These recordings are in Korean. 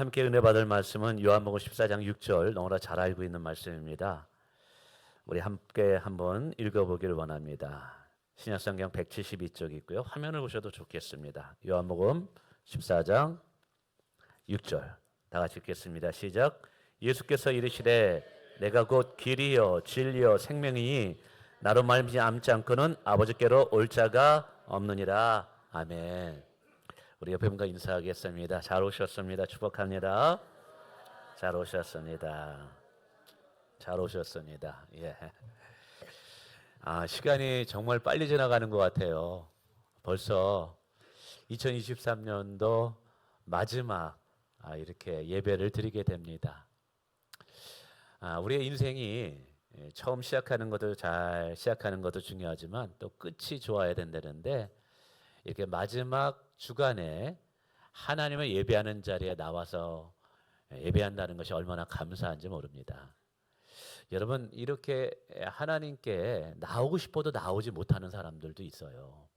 함께 은혜 받을 말씀은 요한복음 14장 6절 너무나 잘 알고 있는 말씀입니다. 우리 함께 한번 읽어보기를 원합니다. 신약성경 172쪽 있고요. 화면을 보셔도 좋겠습니다. 요한복음 14장 6절 다 같이 읽겠습니다. 시작. 예수께서 이르시되 내가 곧 길이요 진리요 생명이니 나로 말미암지 않고는 아버지께로 올 자가 없느니라. 아멘. 우리 옆에 분과 인사하겠습니다. 잘 오셨습니다. 축복합니다. 잘 오셨습니다. 잘 오셨습니다. 예. 시간이 정말 빨리 지나가는 것 같아요. 벌써 2023년도 마지막 이렇게 예배를 드리게 됩니다. 우리의 인생이 처음 시작하는 것도 잘 시작하는 것도 중요하지만 또 끝이 좋아야 된다는데 이렇게 마지막 주간에 하나님을 예배하는 자리에 나와서 예배한다는 것이 얼마나 감사한지 모릅니다. 여러분, 이렇게 하나님께 나오고 싶어도 나오지 못하는 사람들도 있어요.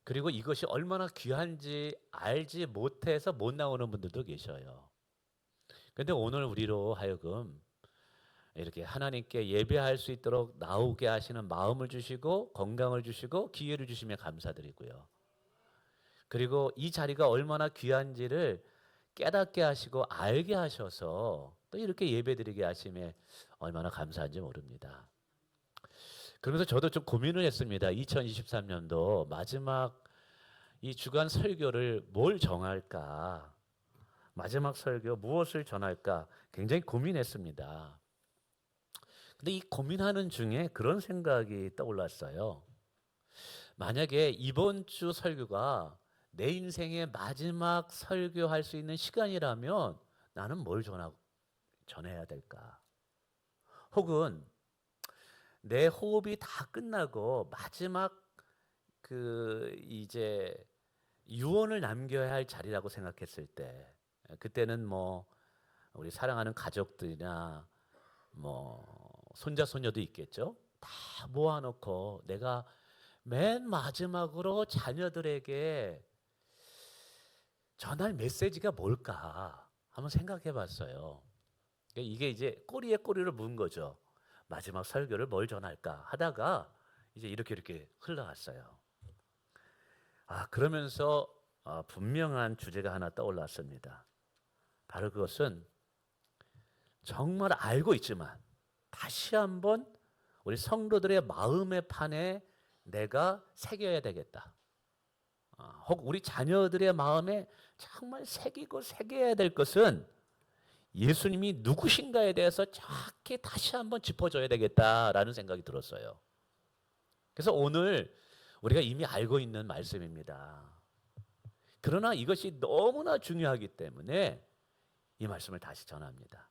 그리고 이것이 얼마나 귀한지 알지 못해서 못 나오는 분들도 계셔요. 그런데 오늘 우리로 하여금 이렇게 하나님께 예배할 수 있도록 나오게 하시는 마음을 주시고 건강을 주시고 기회를 주시며 감사드리고요. 그리고 이 자리가 얼마나 귀한지를 깨닫게 하시고 알게 하셔서 또 이렇게 예배드리게 하심에 얼마나 감사한지 모릅니다. 그러면서 저도 좀 고민을 했습니다. 2023년도 마지막 이 주간 설교를 뭘 정할까? 마지막 설교 무엇을 전할까? 굉장히 고민했습니다. 근데 이 고민하는 중에 그런 생각이 떠올랐어요. 만약에 이번 주 설교가 내 인생의 마지막 설교할 수 있는 시간이라면 나는 뭘 전해야 될까? 혹은 내 호흡이 다 끝나고 마지막 이제 유언을 남겨야 할 자리라고 생각했을 때 그때는 뭐 우리 사랑하는 가족들이나 뭐 손자 손녀도 있겠죠. 다 모아놓고 내가 맨 마지막으로 자녀들에게 전할 메시지가 뭘까 한번 생각해 봤어요. 이게 이제 꼬리에 꼬리를 문 거죠. 마지막 설교를 뭘 전할까 하다가 이제 이렇게 흘러갔어요. 그러면서 분명한 주제가 하나 떠올랐습니다. 바로 그것은 정말 알고 있지만 다시 한번 우리 성도들의 마음의 판에 내가 새겨야 되겠다. 혹 우리 자녀들의 마음에 정말 새겨야 될 것은 예수님이 누구신가에 대해서 정확히 다시 한번 짚어줘야 되겠다라는 생각이 들었어요. 그래서 오늘 우리가 이미 알고 있는 말씀입니다. 그러나 이것이 너무나 중요하기 때문에 이 말씀을 다시 전합니다.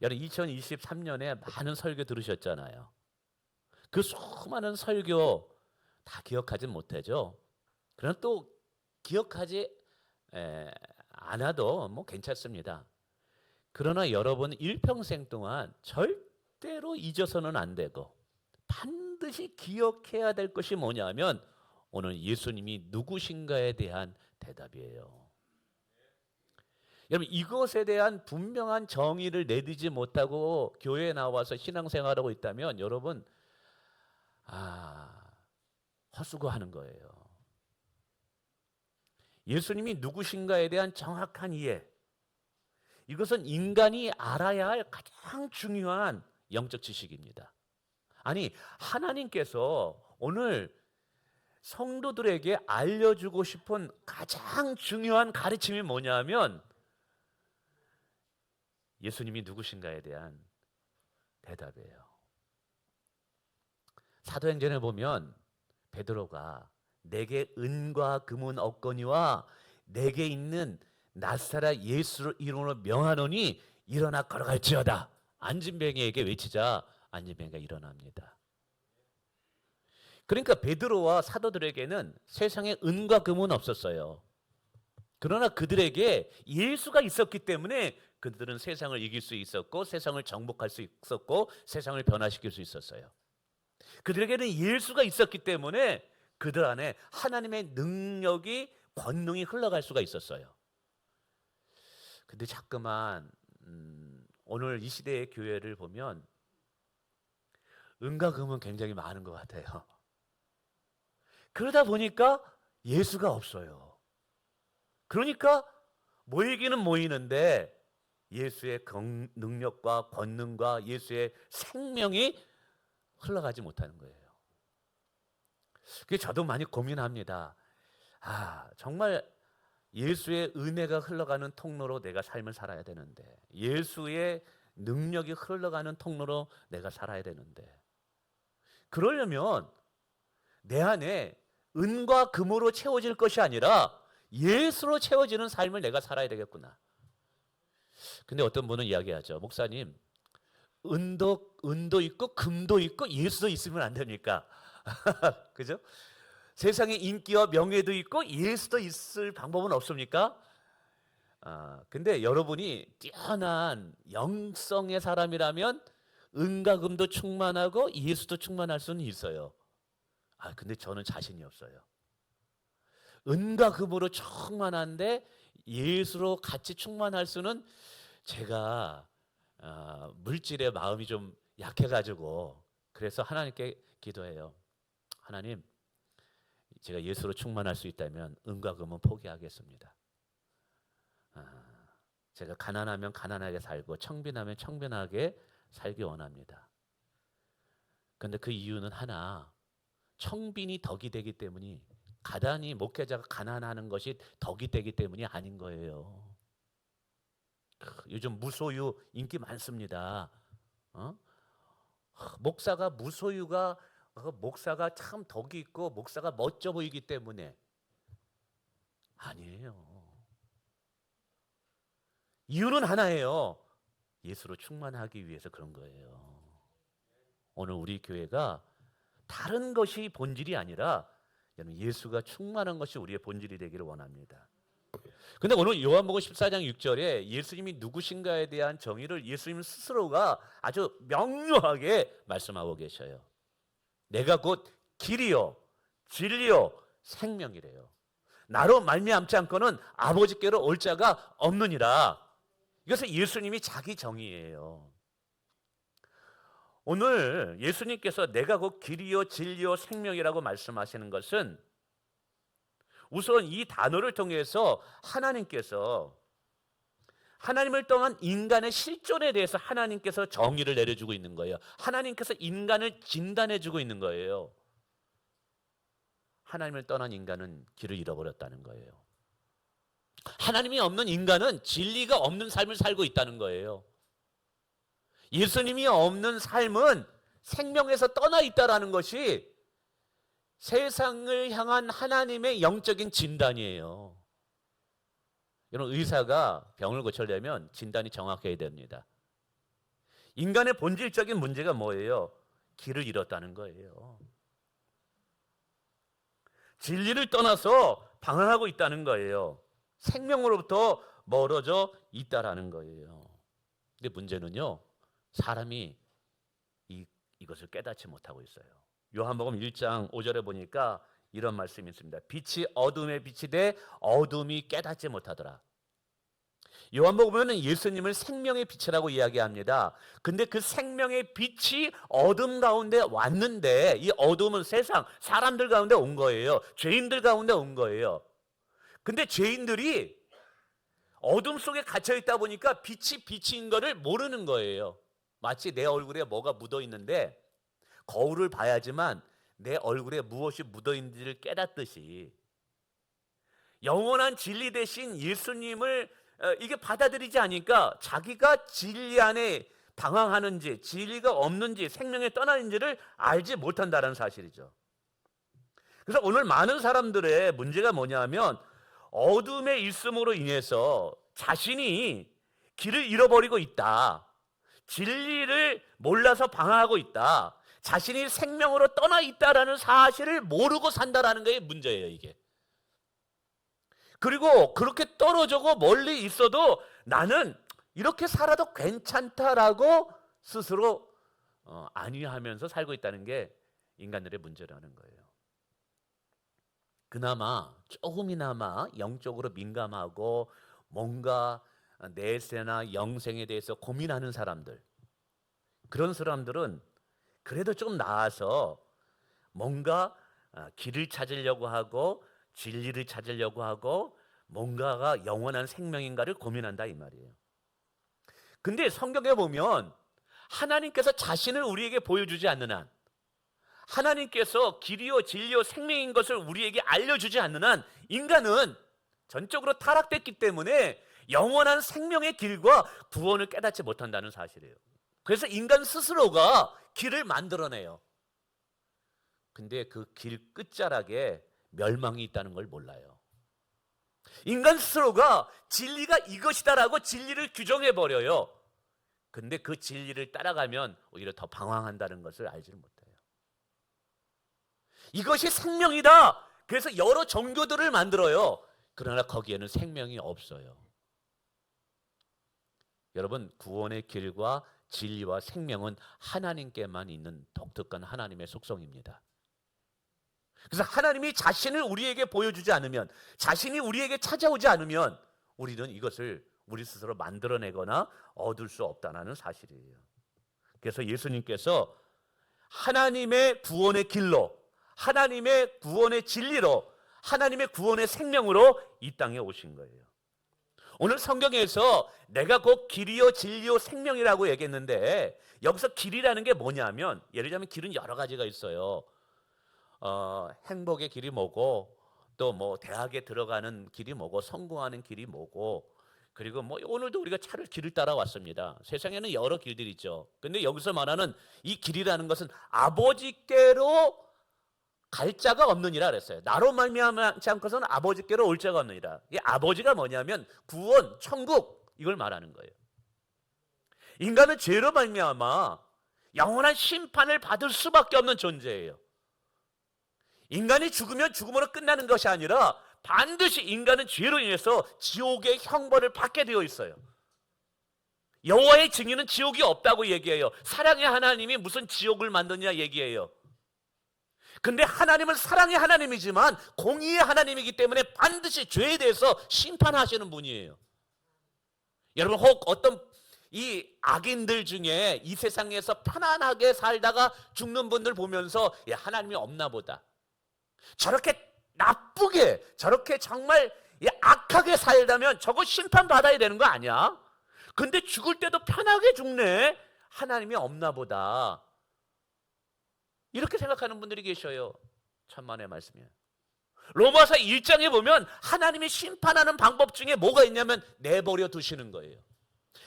여러분 2023년에 많은 설교 들으셨잖아요. 그 수많은 설교 다 기억하진 못하죠. 그러나 또 기억하지 않아도 뭐 괜찮습니다. 그러나 여러분 일평생 동안 절대로 잊어서는 안 되고 반드시 기억해야 될 것이 뭐냐면 오늘 예수님이 누구신가에 대한 대답이에요. 여러분 이것에 대한 분명한 정의를 내리지 못하고 교회에 나와서 신앙생활하고 있다면 여러분 헛수고하는 거예요. 예수님이 누구신가에 대한 정확한 이해, 이것은 인간이 알아야 할 가장 중요한 영적 지식입니다. 아니 하나님께서 오늘 성도들에게 알려주고 싶은 가장 중요한 가르침이 뭐냐면 예수님이 누구신가에 대한 대답이에요. 사도행전에 보면 베드로가 내게 은과 금은 없거니와 내게 있는 나사렛 예수 이름으로 명하노니 일어나 걸어갈지어다. 안진뱅이에게 외치자 안진뱅이가 일어납니다. 그러니까 베드로와 사도들에게는 세상에 은과 금은 없었어요. 그러나 그들에게 예수가 있었기 때문에 그들은 세상을 이길 수 있었고 세상을 정복할 수 있었고 세상을 변화시킬 수 있었어요. 그들에게는 예수가 있었기 때문에 그들 안에 하나님의 능력이 권능이 흘러갈 수가 있었어요. 근데 자꾸만 오늘 이 시대의 교회를 보면 은과 금은 굉장히 많은 것 같아요. 그러다 보니까 예수가 없어요. 그러니까 모이기는 모이는데 예수의 능력과 권능과 예수의 생명이 흘러가지 못하는 거예요. 그게 저도 많이 고민합니다. 정말 예수의 은혜가 흘러가는 통로로 내가 삶을 살아야 되는데, 예수의 능력이 흘러가는 통로로 내가 살아야 되는데, 그러려면 내 안에 은과 금으로 채워질 것이 아니라 예수로 채워지는 삶을 내가 살아야 되겠구나. 근데 어떤 분은 이야기하죠. 목사님, 은도 있고 금도 있고 예수도 있으면 안 됩니까? 그죠? 세상에 인기와 명예도 있고 예수도 있을 방법은 없습니까? 근데 여러분이 뛰어난 영성의 사람이라면 은과 금도 충만하고 예수도 충만할 수는 있어요. 근데 저는 자신이 없어요. 은과 금으로 충만한데 예수로 같이 충만할 수는, 제가 물질의 마음이 좀 약해가지고 그래서 하나님께 기도해요. 하나님, 제가 예수로 충만할 수 있다면 은과 금은 포기하겠습니다. 제가 가난하면 가난하게 살고 청빈하면 청빈하게 살기 원합니다. 그런데 그 이유는 하나, 청빈이 덕이 되기 때문이, 가난이 목회자가 가난하는 것이 덕이 되기 때문이 아닌 거예요. 요즘 무소유 인기 많습니다. 목사가 무소유가 목사가 참 덕이 있고 목사가 멋져 보이기 때문에 아니에요. 이유는 하나예요. 예수로 충만하기 위해서 그런 거예요. 오늘 우리 교회가 다른 것이 본질이 아니라 예수가 충만한 것이 우리의 본질이 되기를 원합니다. 근데 오늘 요한복음 14장 6절에 예수님이 누구신가에 대한 정의를 예수님 스스로가 아주 명료하게 말씀하고 계셔요. 내가 곧 길이요 진리요 생명이래요. 나로 말미암지 않고는 아버지께로 올 자가 없느니라. 이것은 예수님이 자기 정의예요. 오늘 예수님께서 내가 곧 길이요 진리요 생명이라고 말씀하시는 것은, 우선 이 단어를 통해서 하나님께서 하나님을 떠난 인간의 실존에 대해서 하나님께서 정의를 내려주고 있는 거예요. 하나님께서 인간을 진단해주고 있는 거예요. 하나님을 떠난 인간은 길을 잃어버렸다는 거예요. 하나님이 없는 인간은 진리가 없는 삶을 살고 있다는 거예요. 예수님이 없는 삶은 생명에서 떠나 있다라는 것이 세상을 향한 하나님의 영적인 진단이에요. 여러분, 의사가 병을 고치려면 진단이 정확해야 됩니다. 인간의 본질적인 문제가 뭐예요? 길을 잃었다는 거예요. 진리를 떠나서 방황하고 있다는 거예요. 생명으로부터 멀어져 있다라는 거예요. 근데 문제는요, 사람이 이것을 깨닫지 못하고 있어요. 요한복음 1장 5절에 보니까 이런 말씀이 있습니다. 빛이 어둠에 비치되 어둠이 깨닫지 못하더라. 요한복음에는 예수님을 생명의 빛이라고 이야기합니다. 근데 그 생명의 빛이 어둠 가운데 왔는데, 이 어둠은 세상 사람들 가운데 온 거예요. 죄인들 가운데 온 거예요. 근데 죄인들이 어둠 속에 갇혀 있다 보니까 빛이 빛인 거를 모르는 거예요. 마치 내 얼굴에 뭐가 묻어 있는데 거울을 봐야지만 내 얼굴에 무엇이 묻어 있는지를 깨닫듯이, 영원한 진리 대신 예수님을 이게 받아들이지 않으니까 자기가 진리 안에 방황하는지 진리가 없는지 생명에 떠나는지를 알지 못한다는 사실이죠. 그래서 오늘 많은 사람들의 문제가 뭐냐면, 어둠에 있음으로 인해서 자신이 길을 잃어버리고 있다, 진리를 몰라서 방황하고 있다, 자신이 생명으로 떠나 있다라는 사실을 모르고 산다라는 게 문제예요, 이게. 그리고 그렇게 떨어져고 멀리 있어도 나는 이렇게 살아도 괜찮다라고 스스로 안위하면서 살고 있다는 게 인간들의 문제라는 거예요. 그나마 조금이나마 영적으로 민감하고 뭔가 내세나 영생에 대해서 고민하는 사람들, 그런 사람들은 그래도 좀 나아서 뭔가 길을 찾으려고 하고 진리를 찾으려고 하고 뭔가가 영원한 생명인가를 고민한다 이 말이에요. 근데 성경에 보면 하나님께서 자신을 우리에게 보여주지 않는 한, 하나님께서 길이요 진리요 생명인 것을 우리에게 알려주지 않는 한 인간은 전적으로 타락됐기 때문에 영원한 생명의 길과 구원을 깨닫지 못한다는 사실이에요. 그래서 인간 스스로가 길을 만들어내요. 근데 그 길 끝자락에 멸망이 있다는 걸 몰라요. 인간 스스로가 진리가 이것이다라고 진리를 규정해버려요. 근데 그 진리를 따라가면 오히려 더 방황한다는 것을 알지를 못해요. 이것이 생명이다. 그래서 여러 종교들을 만들어요. 그러나 거기에는 생명이 없어요. 여러분, 구원의 길과 진리와 생명은 하나님께만 있는 독특한 하나님의 속성입니다. 그래서 하나님이 자신을 우리에게 보여주지 않으면, 자신이 우리에게 찾아오지 않으면 우리는 이것을 우리 스스로 만들어내거나 얻을 수 없다는 사실이에요. 그래서 예수님께서 하나님의 구원의 길로, 하나님의 구원의 진리로, 하나님의 구원의 생명으로 이 땅에 오신 거예요. 오늘 성경에서 내가 곧 길이요 진리요 생명이라고 얘기했는데, 여기서 길이라는 게 뭐냐면, 예를 들자면 길은 여러 가지가 있어요. 행복의 길이 뭐고, 또 뭐 대학에 들어가는 길이 뭐고, 성공하는 길이 뭐고, 그리고 뭐 오늘도 우리가 길을 따라왔습니다. 세상에는 여러 길들이 있죠. 근데 여기서 말하는 이 길이라는 것은 아버지께로 갈 자가 없느니라 그랬어요. 나로 말미암지 않고서는 아버지께로 올 자가 없느니라. 이 아버지가 뭐냐면 구원, 천국, 이걸 말하는 거예요. 인간은 죄로 말미암아 영원한 심판을 받을 수밖에 없는 존재예요. 인간이 죽으면 죽음으로 끝나는 것이 아니라 반드시 인간은 죄로 인해서 지옥의 형벌을 받게 되어 있어요. 여호와의 증인은 지옥이 없다고 얘기해요. 사랑의 하나님이 무슨 지옥을 만드냐 얘기해요. 근데 하나님은 사랑의 하나님이지만 공의의 하나님이기 때문에 반드시 죄에 대해서 심판하시는 분이에요. 여러분, 혹 어떤 이 악인들 중에 이 세상에서 편안하게 살다가 죽는 분들 보면서 하나님이 없나 보다, 저렇게 나쁘게, 저렇게 정말 악하게 살다면 저거 심판받아야 되는 거 아니야? 근데 죽을 때도 편하게 죽네, 하나님이 없나 보다, 이렇게 생각하는 분들이 계셔요. 천만의 말씀이에요. 로마서 1장에 보면 하나님이 심판하는 방법 중에 뭐가 있냐면 내버려 두시는 거예요.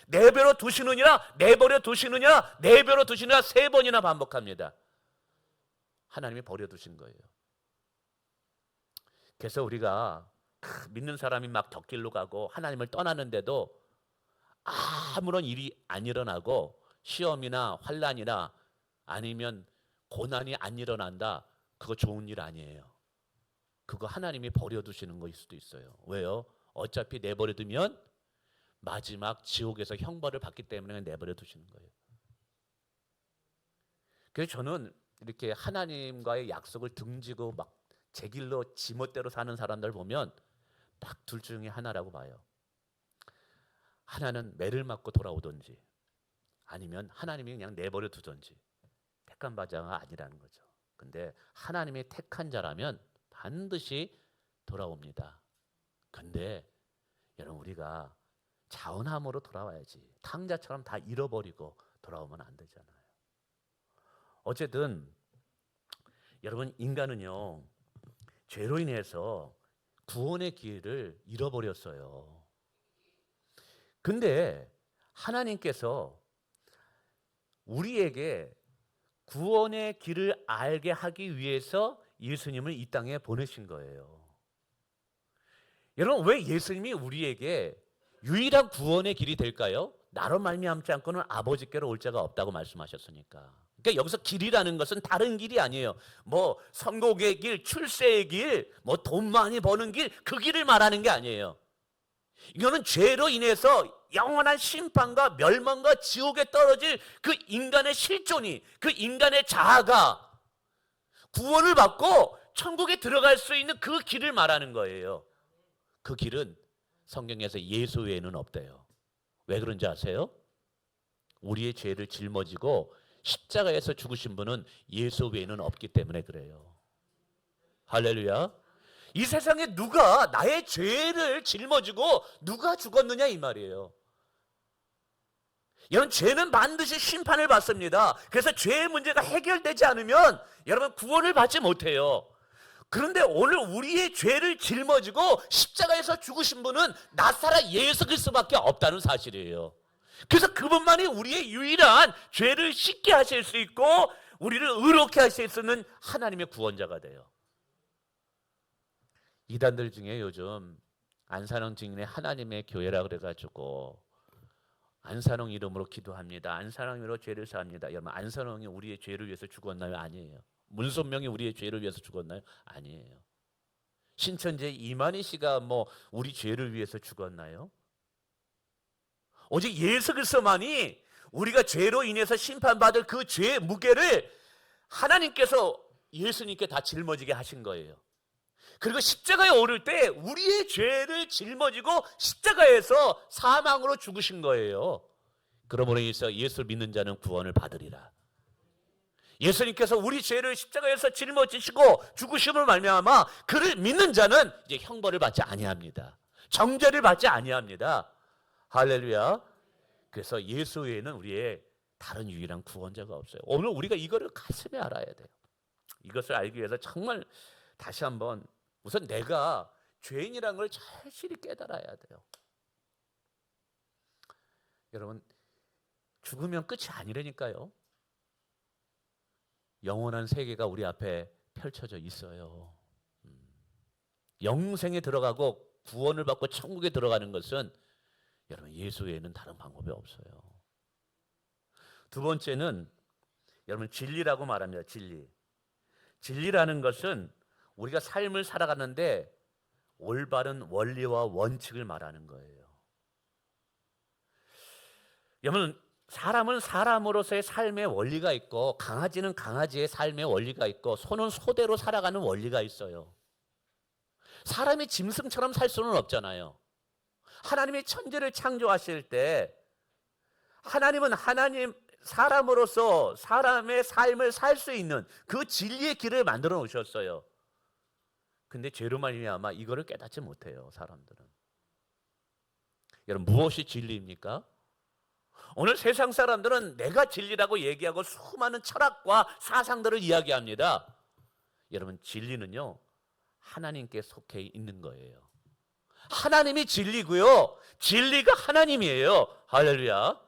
내버려 두시느냐, 내버려 두시느냐, 내버려 두시느냐 3번이나 반복합니다. 하나님이 버려두신 거예요. 그래서 우리가 믿는 사람이 막 덕길로 가고 하나님을 떠나는데도 아무런 일이 안 일어나고 시험이나 환난이나 아니면 고난이 안 일어난다, 그거 좋은 일 아니에요. 그거 하나님이 버려두시는 거일 수도 있어요. 왜요? 어차피 내버려두면 마지막 지옥에서 형벌을 받기 때문에 내버려두시는 거예요. 그래서 저는 이렇게 하나님과의 약속을 등지고 막 제 길로 지멋대로 사는 사람들 보면 딱 둘 중에 하나라고 봐요. 하나는 매를 맞고 돌아오든지, 아니면 하나님이 그냥 내버려 두든지, 택한 바자가 아니라는 거죠. 근데 하나님이 택한 자라면 반드시 돌아옵니다. 근데 여러분, 우리가 자원함으로 돌아와야지 탕자처럼 다 잃어버리고 돌아오면 안 되잖아요. 어쨌든 여러분, 인간은요 죄로 인해서 구원의 길을 잃어버렸어요. 근데 하나님께서 우리에게 구원의 길을 알게 하기 위해서 예수님을 이 땅에 보내신 거예요. 여러분, 왜 예수님이 우리에게 유일한 구원의 길이 될까요? 나로 말미암지 않고는 아버지께로 올 자가 없다고 말씀하셨으니까. 그러니까 여기서 길이라는 것은 다른 길이 아니에요. 뭐 성공의 길, 출세의 길, 뭐 돈 많이 버는 길, 그 길을 말하는 게 아니에요. 이거는 죄로 인해서 영원한 심판과 멸망과 지옥에 떨어질 그 인간의 실존이, 그 인간의 자아가 구원을 받고 천국에 들어갈 수 있는 그 길을 말하는 거예요. 그 길은 성경에서 예수 외에는 없대요. 왜 그런지 아세요? 우리의 죄를 짊어지고 십자가에서 죽으신 분은 예수 외에는 없기 때문에 그래요. 할렐루야. 이 세상에 누가 나의 죄를 짊어지고 누가 죽었느냐 이 말이에요. 여러분, 죄는 반드시 심판을 받습니다. 그래서 죄의 문제가 해결되지 않으면 여러분 구원을 받지 못해요. 그런데 오늘 우리의 죄를 짊어지고 십자가에서 죽으신 분은 나사렛 예수 그리스도밖에 없다는 사실이에요. 그래서 그분만이 우리의 유일한 죄를 씻게 하실 수 있고 우리를 의롭게 하실 수 있는 하나님의 구원자가 돼요. 이단들 중에 요즘 안산홍 증인의 하나님의 교회라 그래가지고 안산홍 이름으로 기도합니다. 안산홍 이름으로 죄를 사합니다. 여러분, 안산홍이 우리의 죄를 위해서 죽었나요? 아니에요. 문선명이 우리의 죄를 위해서 죽었나요? 아니에요. 신천지 이만희 씨가 뭐 우리 죄를 위해서 죽었나요? 오직 예수 그리스도만이 우리가 죄로 인해서 심판받을 그 죄의 무게를 하나님께서 예수님께 다 짊어지게 하신 거예요. 그리고 십자가에 오를 때 우리의 죄를 짊어지고 십자가에서 사망으로 죽으신 거예요. 그러므로 인해서 예수를 믿는 자는 구원을 받으리라. 예수님께서 우리 죄를 십자가에서 짊어지시고 죽으심을 말미암아 그를 믿는 자는 이제 형벌을 받지 아니합니다. 정죄를 받지 아니합니다. 할렐루야. 그래서 예수 외에는 우리의 다른 유일한 구원자가 없어요. 오늘 우리가 이거를 가슴에 알아야 돼요. 이것을 알기 위해서 정말 다시 한번 우선 내가 죄인이라는 걸 절실히 깨달아야 돼요. 여러분, 죽으면 끝이 아니라니까요. 영원한 세계가 우리 앞에 펼쳐져 있어요. 영생에 들어가고 구원을 받고 천국에 들어가는 것은 여러분 예수 외에는 다른 방법이 없어요. 두 번째는 여러분 진리라고 말합니다. 진리. 진리라는 것은 우리가 삶을 살아가는데 올바른 원리와 원칙을 말하는 거예요. 여러분, 사람은 사람으로서의 삶의 원리가 있고 강아지는 강아지의 삶의 원리가 있고 소는 소대로 살아가는 원리가 있어요. 사람이 짐승처럼 살 수는 없잖아요. 하나님이 천지를 창조하실 때 하나님은 사람으로서 사람의 삶을 살 수 있는 그 진리의 길을 만들어 놓으셨어요. 근데 죄로 말미암아 이거를 깨닫지 못해요, 사람들은. 여러분, 무엇이 진리입니까? 오늘 세상 사람들은 내가 진리라고 얘기하고 수많은 철학과 사상들을 이야기합니다. 여러분, 진리는요 하나님께 속해 있는 거예요. 하나님이 진리고요, 진리가 하나님이에요. 할렐루야.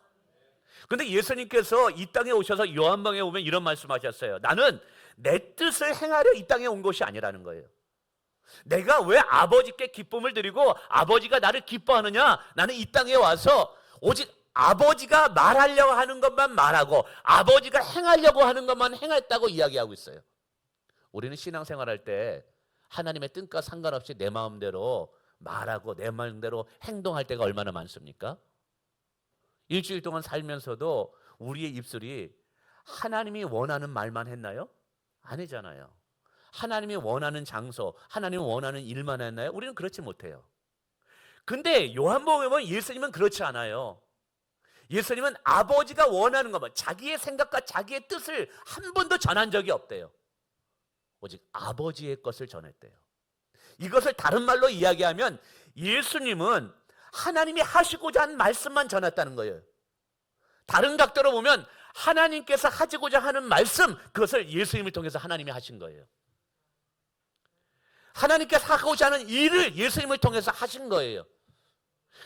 그런데 예수님께서 이 땅에 오셔서 요한복음에 보면 이런 말씀하셨어요. 나는 내 뜻을 행하려 이 땅에 온 것이 아니라는 거예요. 내가 왜 아버지께 기쁨을 드리고 아버지가 나를 기뻐하느냐? 나는 이 땅에 와서 오직 아버지가 말하려고 하는 것만 말하고 아버지가 행하려고 하는 것만 행했다고 이야기하고 있어요. 우리는 신앙생활할 때 하나님의 뜻과 상관없이 내 마음대로 말하고 내 마음대로 행동할 때가 얼마나 많습니까? 일주일 동안 살면서도 우리의 입술이 하나님이 원하는 말만 했나요? 아니잖아요. 하나님이 원하는 장소, 하나님이 원하는 일만 했나요? 우리는 그렇지 못해요. 근데 요한복음에 보면 예수님은 그렇지 않아요. 예수님은 아버지가 원하는 것만, 자기의 생각과 자기의 뜻을 한 번도 전한 적이 없대요. 오직 아버지의 것을 전했대요. 이것을 다른 말로 이야기하면 예수님은 하나님이 하시고자 한 말씀만 전했다는 거예요. 다른 각도로 보면 하나님께서 하시고자 하는 말씀, 그것을 예수님을 통해서 하나님이 하신 거예요. 하나님께서 하고자 하는 일을 예수님을 통해서 하신 거예요.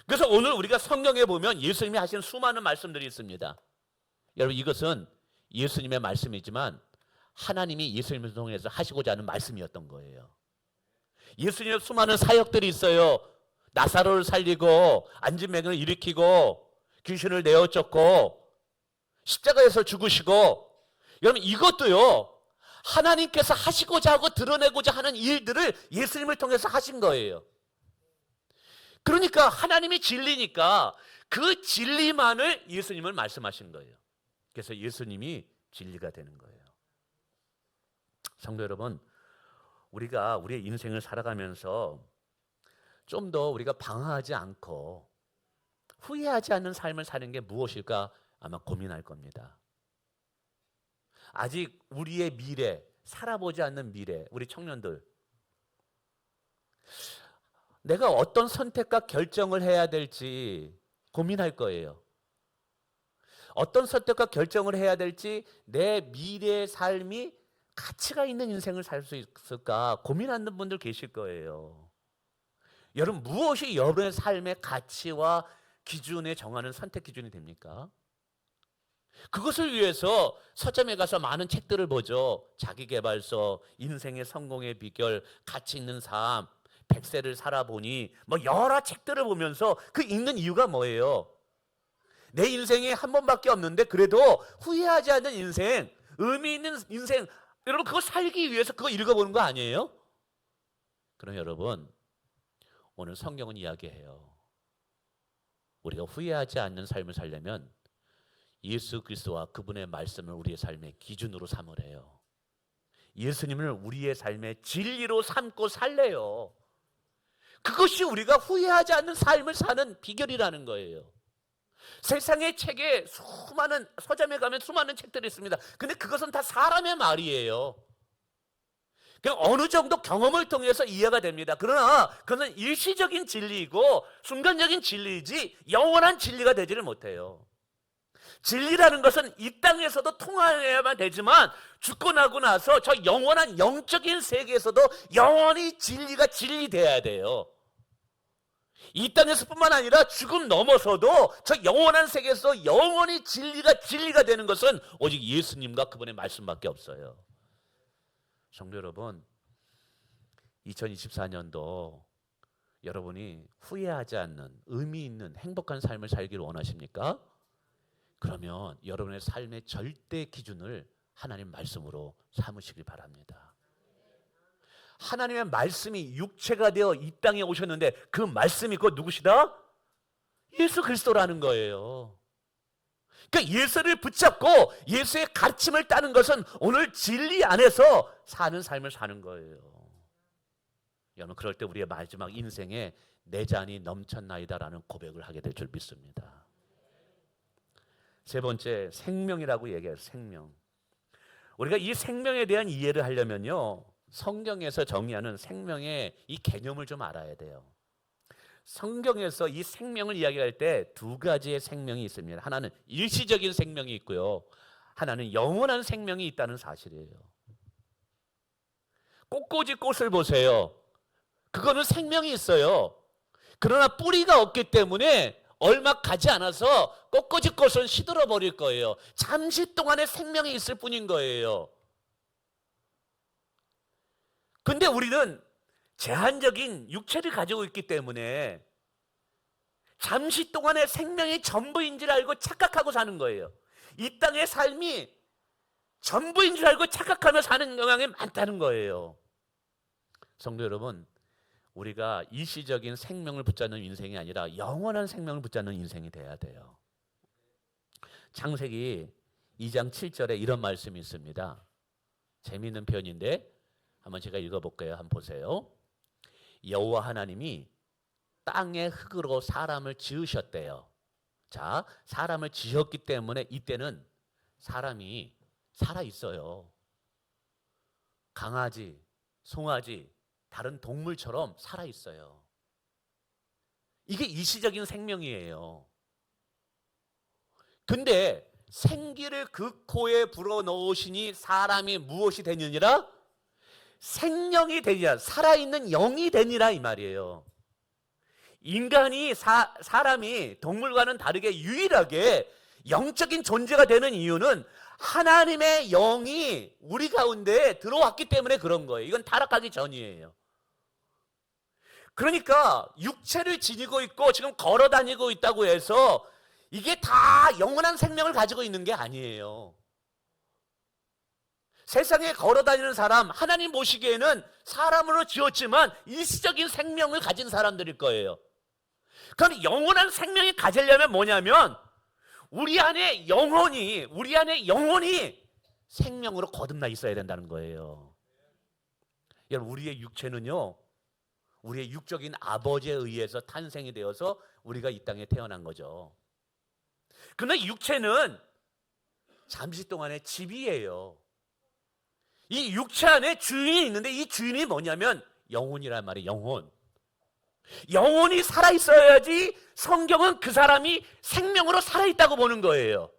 그래서 오늘 우리가 성경에 보면 예수님이 하신 수많은 말씀들이 있습니다. 여러분, 이것은 예수님의 말씀이지만 하나님이 예수님을 통해서 하시고자 하는 말씀이었던 거예요. 예수님의 수많은 사역들이 있어요. 나사로를 살리고 앉은 맹인을 일으키고 귀신을 내어 쫓고 십자가에서 죽으시고, 여러분 이것도요 하나님께서 하시고자 하고 드러내고자 하는 일들을 예수님을 통해서 하신 거예요. 그러니까 하나님이 진리니까 그 진리만을 예수님을 말씀하신 거예요. 그래서 예수님이 진리가 되는 거예요. 성도 여러분, 우리가 우리의 인생을 살아가면서 좀 더 우리가 방황하지 않고 후회하지 않는 삶을 사는 게 무엇일까 아마 고민할 겁니다. 아직 우리의 미래, 살아보지 않는 미래, 우리 청년들, 내가 어떤 선택과 결정을 해야 될지 고민할 거예요. 어떤 선택과 결정을 해야 될지, 내 미래의 삶이 가치가 있는 인생을 살 수 있을까 고민하는 분들 계실 거예요. 여러분, 무엇이 여러분의 삶의 가치와 기준에 정하는 선택 기준이 됩니까? 그것을 위해서 서점에 가서 많은 책들을 보죠. 자기계발서, 인생의 성공의 비결, 가치 있는 삶, 100세를 살아보니 뭐 여러 책들을 보면서 그 읽는 이유가 뭐예요? 내 인생이 한 번밖에 없는데 그래도 후회하지 않는 인생, 의미 있는 인생, 여러분 그거 살기 위해서 그거 읽어보는 거 아니에요? 그럼 여러분, 오늘 성경은 이야기해요. 우리가 후회하지 않는 삶을 살려면 예수 그리스도와 그분의 말씀을 우리의 삶의 기준으로 삼으래요. 예수님을 우리의 삶의 진리로 삼고 살래요. 그것이 우리가 후회하지 않는 삶을 사는 비결이라는 거예요. 세상의 책에 수많은, 서점에 가면 수많은 책들이 있습니다. 근데 그것은 다 사람의 말이에요. 그냥 어느 정도 경험을 통해서 이해가 됩니다. 그러나 그것은 일시적인 진리이고 순간적인 진리이지 영원한 진리가 되지를 못해요. 진리라는 것은 이 땅에서도 통하여야만 되지만 죽고 나고 나서 저 영원한 영적인 세계에서도 영원히 진리가 진리돼야 돼요. 이 땅에서뿐만 아니라 죽음 넘어서도 저 영원한 세계에서 영원히 진리가 되는 것은 오직 예수님과 그분의 말씀밖에 없어요. 성도 여러분, 2024년도 여러분이 후회하지 않는 의미 있는 행복한 삶을 살기를 원하십니까? 그러면 여러분의 삶의 절대 기준을 하나님 말씀으로 삼으시길 바랍니다. 하나님의 말씀이 육체가 되어 이 땅에 오셨는데 그 말씀이 곧 누구시다? 예수 그리스도라는 거예요. 그러니까 예수를 붙잡고 예수의 가르침을 따는 것은 오늘 진리 안에서 사는 삶을 사는 거예요. 여러분, 그럴 때 우리의 마지막 인생에 내 잔이 넘쳤나이다라는 고백을 하게 될 줄 믿습니다. 세 번째, 생명이라고 얘기해요. 생명. 우리가 이 생명에 대한 이해를 하려면요, 성경에서 정의하는 생명의 이 개념을 좀 알아야 돼요. 성경에서 이 생명을 이야기할 때 두 가지의 생명이 있습니다. 하나는 일시적인 생명이 있고요, 하나는 영원한 생명이 있다는 사실이에요. 꽃꽂이 꽃을 보세요. 그거는 생명이 있어요. 그러나 뿌리가 없기 때문에 얼마 가지 않아서 꽃꽂이 꽃은 시들어 버릴 거예요. 잠시 동안의 생명이 있을 뿐인 거예요. 근데 우리는 제한적인 육체를 가지고 있기 때문에 잠시 동안의 생명이 전부인 줄 알고 착각하고 사는 거예요. 이 땅의 삶이 전부인 줄 알고 착각하며 사는 경향이 많다는 거예요. 성도 여러분, 우리가 일시적인 생명을 붙잡는 인생이 아니라 영원한 생명을 붙잡는 인생이 돼야 돼요. 창세기 2장 7절에 이런 말씀이 있습니다. 재미있는 표현인데 한번 제가 읽어볼게요. 한번 보세요. 여호와 하나님이 땅의 흙으로 사람을 지으셨대요. 자, 사람을 지었기 때문에 이때는 사람이 살아있어요. 강아지, 송아지, 다른 동물처럼 살아있어요. 이게 일시적인 생명이에요. 근데 생기를 그 코에 불어넣으시니 사람이 무엇이 되느니라? 생명이 되니라, 살아있는 영이 되니라, 이 말이에요. 인간이 사람이 동물과는 다르게 유일하게 영적인 존재가 되는 이유는 하나님의 영이 우리 가운데 들어왔기 때문에 그런 거예요. 이건 타락하기 전이에요. 그러니까 육체를 지니고 있고 지금 걸어 다니고 있다고 해서 이게 다 영원한 생명을 가지고 있는 게 아니에요. 세상에 걸어 다니는 사람, 하나님 보시기에는 사람으로 지었지만 일시적인 생명을 가진 사람들일 거예요. 그럼 영원한 생명이 가지려면 뭐냐면 우리 안에 영혼이 생명으로 거듭나 있어야 된다는 거예요. 여러분, 우리의 육체는요, 우리의 육적인 아버지에 의해서 탄생이 되어서 우리가 이 땅에 태어난 거죠. 그러나 육체는 잠시 동안의 집이에요. 이 육체 안에 주인이 있는데 이 주인이 뭐냐면 영혼이란 말이에요. 영혼. 영혼이 살아있어야지 성경은 그 사람이 생명으로 살아있다고 보는 거예요.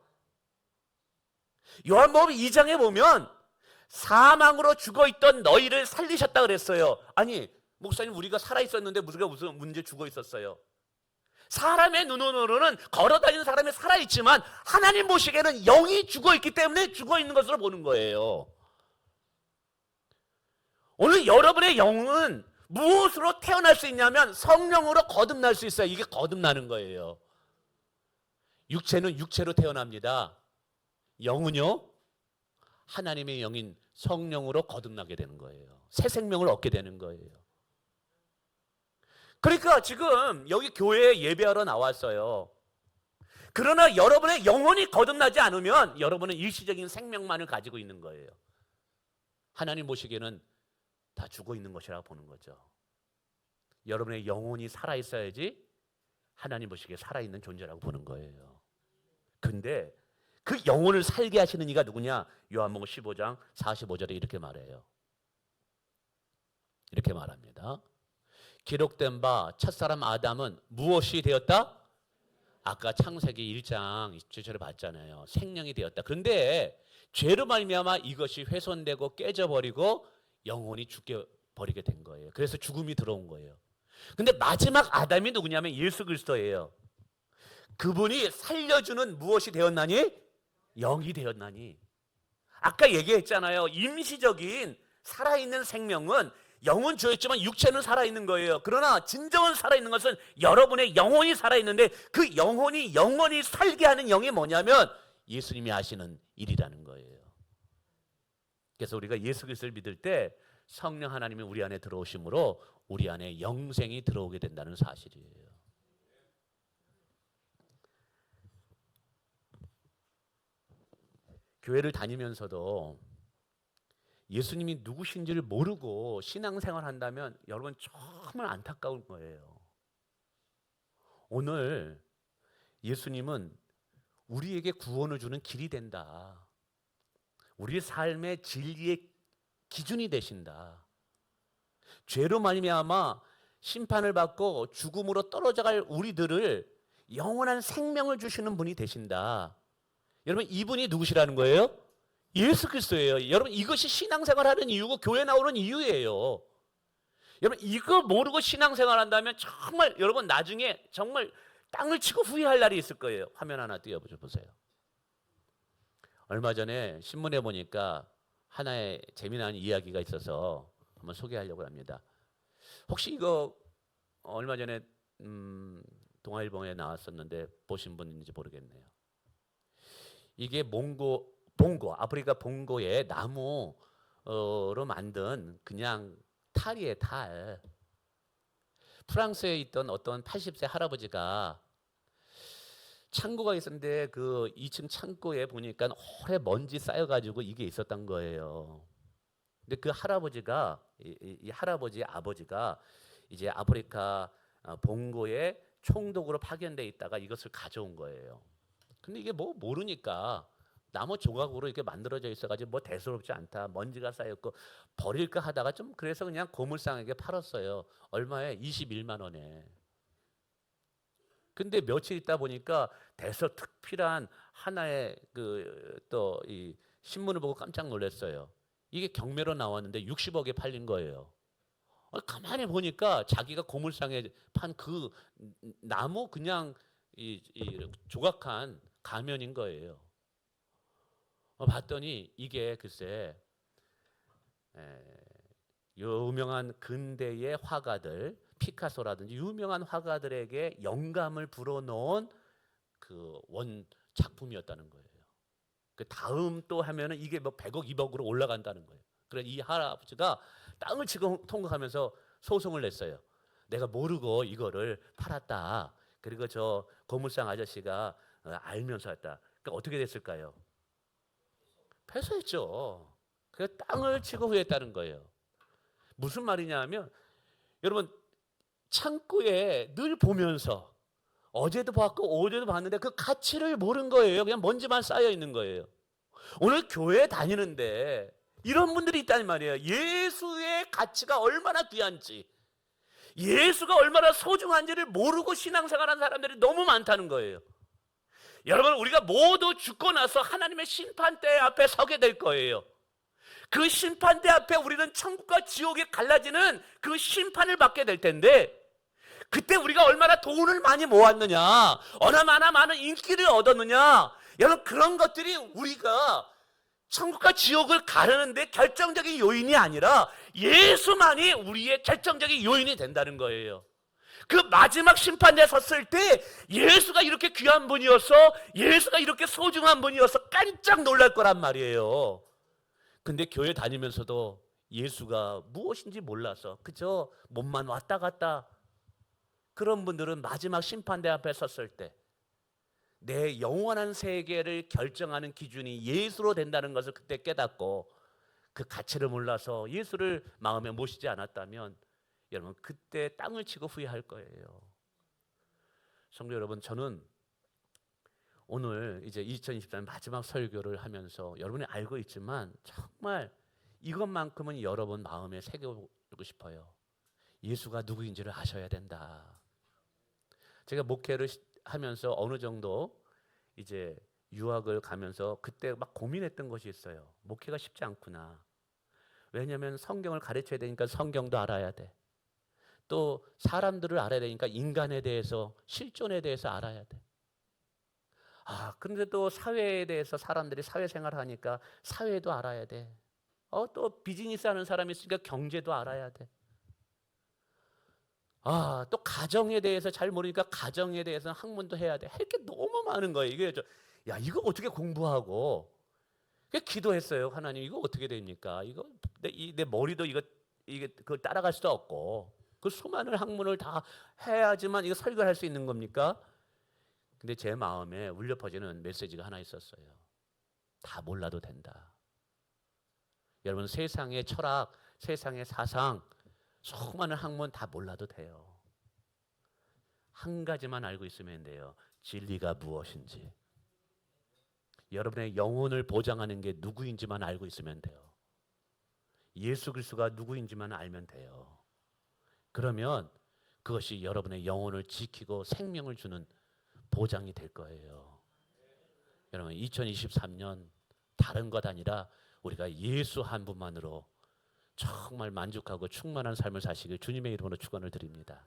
요한복음 2장에 보면 사망으로 죽어있던 너희를 살리셨다 그랬어요. 아니 목사님 우리가 살아있었는데 우리가 무슨 문제 죽어있었어요? 사람의 눈으로는 걸어다니는 사람이 살아있지만 하나님 보시기에는 영이 죽어있기 때문에 죽어있는 것으로 보는 거예요. 오늘 여러분의 영은 무엇으로 태어날 수 있냐면 성령으로 거듭날 수 있어요. 이게 거듭나는 거예요. 육체는 육체로 태어납니다. 영은요 하나님의 영인 성령으로 거듭나게 되는 거예요. 새 생명을 얻게 되는 거예요. 그러니까 지금 여기 교회에 예배하러 나왔어요. 그러나 여러분의 영혼이 거듭나지 않으면 여러분은 일시적인 생명만을 가지고 있는 거예요. 하나님 보시기에는 다 죽어 있는 것이라고 보는 거죠. 여러분의 영혼이 살아있어야지 하나님 보시기에 살아있는 존재라고 보는 거예요. 근데 그 영혼을 살게 하시는 이가 누구냐? 요한복음 15장 45절에 이렇게 말해요. 이렇게 말합니다. 기록된 바 첫사람 아담은 무엇이 되었다? 아까 창세기 1장 27절에 봤잖아요. 생명이 되었다. 그런데 죄로 말미암아 이것이 훼손되고 깨져버리고 영혼이 죽게 버리게 된 거예요. 그래서 죽음이 들어온 거예요. 근데 마지막 아담이 누구냐면 예수 그리스도예요. 그분이 살려주는 무엇이 되었나니? 영이 되었나니. 아까 얘기했잖아요. 임시적인 살아있는 생명은 영은 주었지만 육체는 살아있는 거예요. 그러나 진정한 살아있는 것은 여러분의 영혼이 살아있는데 그 영혼이 영원히 살게 하는 영이 뭐냐면 예수님이 하시는 일이라는 거예요. 그래서 우리가 예수 그리스도를 믿을 때 성령 하나님이 우리 안에 들어오심으로 우리 안에 영생이 들어오게 된다는 사실이에요. 교회를 다니면서도 예수님이 누구신지를 모르고 신앙생활 한다면 여러분 정말 안타까운 거예요. 오늘 예수님은 우리에게 구원을 주는 길이 된다. 우리 삶의 진리의 기준이 되신다. 죄로 말미암아 심판을 받고 죽음으로 떨어져갈 우리들을 영원한 생명을 주시는 분이 되신다. 여러분 이분이 누구시라는 거예요? 예수 그리스도예요. 여러분 이것이 신앙생활 하는 이유고 교회 나오는 이유예요. 여러분 이거 모르고 신앙생활 한다면 정말 여러분 나중에 정말 땅을 치고 후회할 날이 있을 거예요. 화면 하나 띄워보세요. 얼마 전에 신문에 보니까 하나의 재미난 이야기가 있어서 한번 소개하려고 합니다. 혹시 이거 얼마 전에 동아일보에 나왔었는데 보신 분인지 모르겠네요. 이게 봉고 아프리카 봉고의 나무로 만든 그냥 탈이에요. 탈. 프랑스에 있던 어떤 80세 할아버지가 창고가 있었는데 그 2층 창고에 보니까 오래 먼지 쌓여가지고 이게 있었던 거예요. 근데 그 할아버지가 이 할아버지의 아버지가 이제 아프리카 봉고에 총독으로 파견돼 있다가 이것을 가져온 거예요. 근데 이게 뭐 모르니까 나무 조각으로 이렇게 만들어져 있어가지고 뭐 대수롭지 않다. 먼지가 쌓였고 버릴까 하다가 좀 그래서 그냥 고물상에게 팔았어요. 얼마에? 21만 원에. 근데 며칠 있다 보니까 대서특필한 하나의 그 또 이 신문을 보고 깜짝 놀랐어요. 이게 경매로 나왔는데 60억에 팔린 거예요. 가만히 보니까 자기가 고물상에 판 그 나무 그냥 이 조각한 가면인 거예요. 봤더니 이게 글쎄 유명한 근대의 화가들 피카소라든지 유명한 화가들에게 영감을 불어넣은 그 원 작품이었다는 거예요. 그 다음 또 하면은 이게 뭐 100억, 200억으로 올라간다는 거예요. 그래서 이 할아버지가 땅을 치고 통곡하면서 소송을 냈어요. 내가 모르고 이거를 팔았다. 그리고 저 고물상 아저씨가 알면서 했다. 그러니까 어떻게 됐을까요? 패소했죠. 그 땅을 치고 후회했다는 거예요. 무슨 말이냐 하면 여러분 창고에 늘 보면서 어제도 봤고 어제도 봤는데 그 가치를 모르는 거예요. 그냥 먼지만 쌓여 있는 거예요. 오늘 교회 다니는데 이런 분들이 있다는 말이에요. 예수의 가치가 얼마나 귀한지, 예수가 얼마나 소중한지를 모르고 신앙생활하는 사람들이 너무 많다는 거예요. 여러분, 우리가 모두 죽고 나서 하나님의 심판대 앞에 서게 될 거예요. 그 심판대 앞에 우리는 천국과 지옥이 갈라지는 그 심판을 받게 될 텐데, 그때 우리가 얼마나 돈을 많이 모았느냐, 얼마나 많은 인기를 얻었느냐, 여러분, 그런 것들이 우리가 천국과 지옥을 가르는데 결정적인 요인이 아니라 예수만이 우리의 결정적인 요인이 된다는 거예요. 그 마지막 심판대에 섰을 때 예수가 이렇게 귀한 분이어서, 예수가 이렇게 소중한 분이어서 깜짝 놀랄 거란 말이에요. 근데 교회 다니면서도 예수가 무엇인지 몰라서 그저 몸만 왔다 갔다, 그런 분들은 마지막 심판대 앞에 섰을 때 내 영원한 세계를 결정하는 기준이 예수로 된다는 것을 그때 깨닫고 그 가치를 몰라서 예수를 마음에 모시지 않았다면 여러분, 그때 땅을 치고 후회할 거예요. 성도 여러분, 저는 오늘 이제 2024년 마지막 설교를 하면서 여러분이 알고 있지만 정말 이것만큼은 여러분 마음에 새겨보고 싶어요. 예수가 누구인지를 아셔야 된다. 제가 목회를 하면서 어느 정도 이제 유학을 가면서 그때 막 고민했던 것이 있어요. 목회가 쉽지 않구나. 왜냐하면 성경을 가르쳐야 되니까 성경도 알아야 돼. 또 사람들을 알아야 되니까 인간에 대해서, 실존에 대해서 알아야 돼. 그런데 또 사회에 대해서 사람들이 사회생활을 하니까 사회도 알아야 돼. 또 비즈니스 하는 사람이 있으니까 경제도 알아야 돼. 또 가정에 대해서 잘 모르니까 가정에 대해서는 학문도 해야 돼. 할 게 너무 많은 거예요. 이게 이거 어떻게 공부하고? 기도했어요. 하나님, 이거 어떻게 됩니까? 이거 내 머리도 이게 그걸 따라갈 수도 없고, 그 수많은 학문을 다 해야지만 이거 설교할 수 있는 겁니까? 근데 제 마음에 울려 퍼지는 메시지가 하나 있었어요. 다 몰라도 된다. 여러분, 세상의 철학, 세상의 사상, 수많은 학문 다 몰라도 돼요. 한 가지만 알고 있으면 돼요. 진리가 무엇인지. 여러분의 영혼을 보장하는 게 누구인지만 알고 있으면 돼요. 예수 그리스도가 누구인지만 알면 돼요. 그러면 그것이 여러분의 영혼을 지키고 생명을 주는 보장이 될 거예요. 여러분, 2023년 다른 것 아니라 우리가 예수 한 분만으로 정말 만족하고 충만한 삶을 사시길 주님의 이름으로 축원을 드립니다.